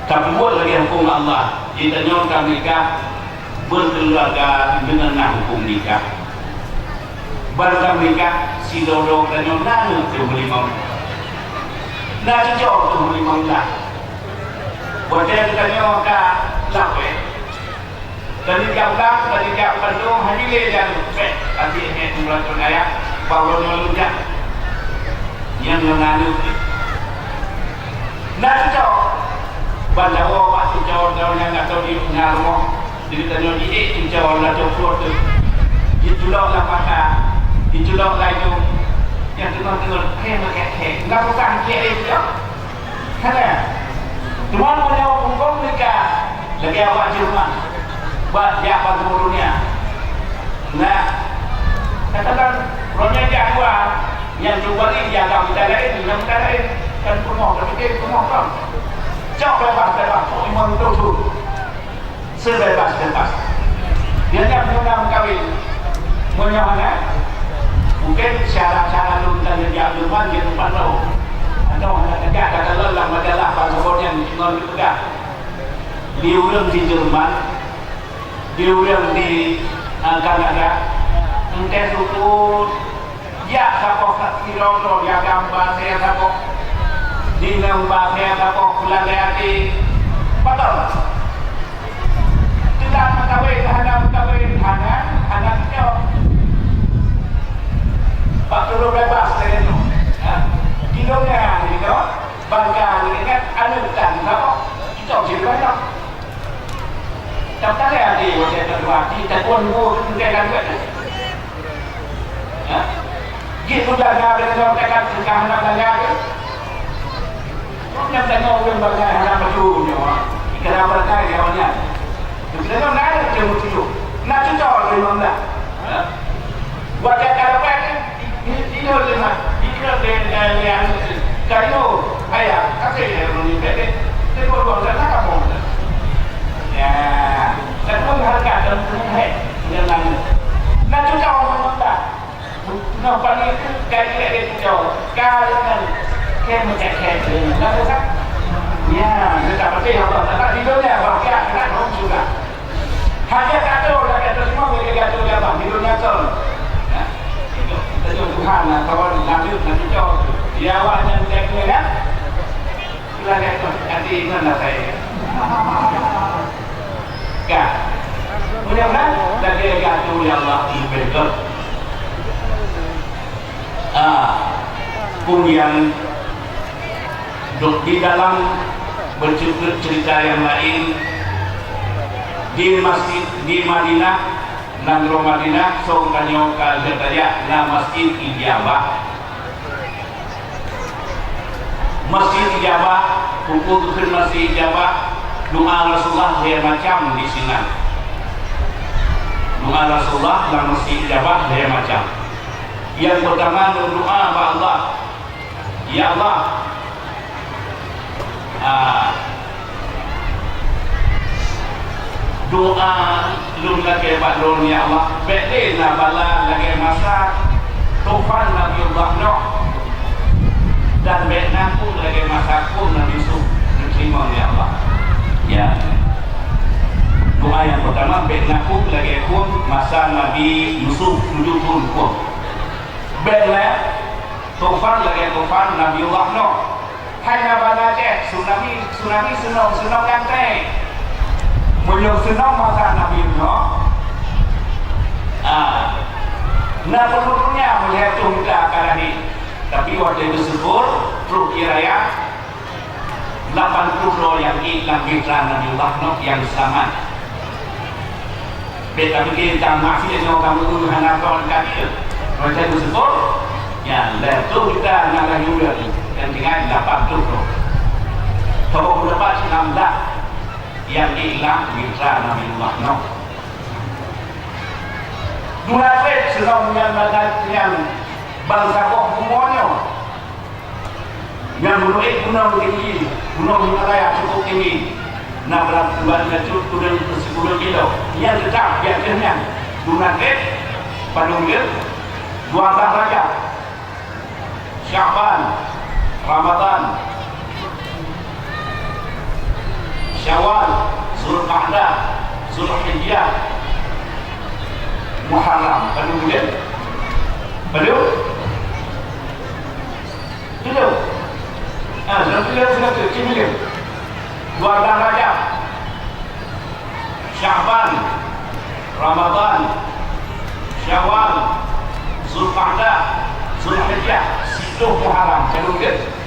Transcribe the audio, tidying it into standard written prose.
Tapi buat lagi hukum Allah. Kita nyonkan nikah berkeluarga dengan hukum nikah. Barang nikah si dodo dan nyonkan tu beli mau. Nah cocok tu beli mau lah. Buat saya kita nyonkan lape. Tadi jauh tadi jauh Bandung haji le dan tadi bulan Tunaya baru melunjak yang menganu. Nah cocok. Bandawa waktu jawab yang nak tahu di rumah jadi tanya di jawab lah jawab tu diculok lah mata diculok lah itu yang tengok hek nak bukan hek itu kan ya cuma mau jawab hukum mereka lagi awak di rumah buat siapa turunnya nah katakan rohnya jawa yang dua ini yang kita lain yang kita lain kan rumah tapi rumah kan jauh bebas, memang itu sebebas. Dia tak mengenal kawin, menyohana. Mungkin syarat-syarat lu kita jadi abdulman dia tempat lo. Atau ada tegak kata lelah majalah pasport yang non dipegang. Diulang di Jerman, diulang di Kanada. Mungkin suku ya sapok kilo ya gambar saya sapok. Di lembahnya kapok bulan hati betul tidak mengkawin anaknya Pak Turu bebas dari itu hidupnya itu bangga ini kan ada bukan kapok itu jadi banyak contohnya hati wajah kedua kita pun menjaga duit gitu jaga dengan mereka jika anak jaga yang tengok orang banyak anak baju ni orang ikan berkai dia banyak kita tak nak dia muncul nak cocok dia mana buat cara apa ini oleh mana ini yang kayu ayah kasih dia ni bete dia buat sana kamu ya dan pun harga dan tunai yang lain nak cocok mana nak paling kayu dia cocok kayu kayak macam ni, dah tak? Ya, kita pasti Allah. Tak hidupnya bahagia, kita dong juga. Hanya kata orang kata semua mereka kata dia bang hidupnya tu. Itu kita Tuhan lah. Kalau nabi jauh, dia awalnya dia kan? Kita kata nanti mana saya? Kan? Mudah-mudahan lagi kata ya Allah ibadah. Kemudian di dalam bercerita yang lain di masjid di Madinah Nagro Madinah song kanyo kalgetaya na masjid ijabah hukum ke masjid ijabah doa Rasulullah dia macam di sini doa Rasulullah dalam masjid ijabah dia macam yang pertama doa kepada Allah ya Allah doa lum lagi badron ya Allah bete na bala lagi masa tufan Nabi Allah Nuh dan betna pun lagi masa pun Nabi Yusuf diterima ya Allah ya doa yang pertama betna pun lagi pun masa Nabi Yusuf tujuh pun betna tufan lagi tufan Nabi Allah Nuh hai na bala je tsunami sunong gantai mulyong sunong masa Nabi Nuh nah perlunya melihat kita akan ini tapi waktu itu sebut perlu kiraya 80 yang hilang mitra Nabi Allah Nuh yang selamat beta bikin tamak sih yang kamu dulu anak kawan kami waktu itu sebut ya itu kita nak juga yang dengan 80 kalau dapat 16 yang hilang mitra Nabi Allah Nuh dua fet sedang yang bangsa kok semuanya yang menurut gunung tinggi gunung Himalaya cukup tinggi 600 turun ke 10 kilo yang tetap biasanya dua fet Padunggil 12 Rajab Syaban Ramadan Syawal, Zulqa'dah, Zulhijjah, Muharram. Perlu boleh? Perlu? Perlu? Sudah tu. 12 Rajab, Sya'ban, Ramadan, Syawal, Zulqa'dah, Zulhijjah, 10 Muharram. Perlu boleh?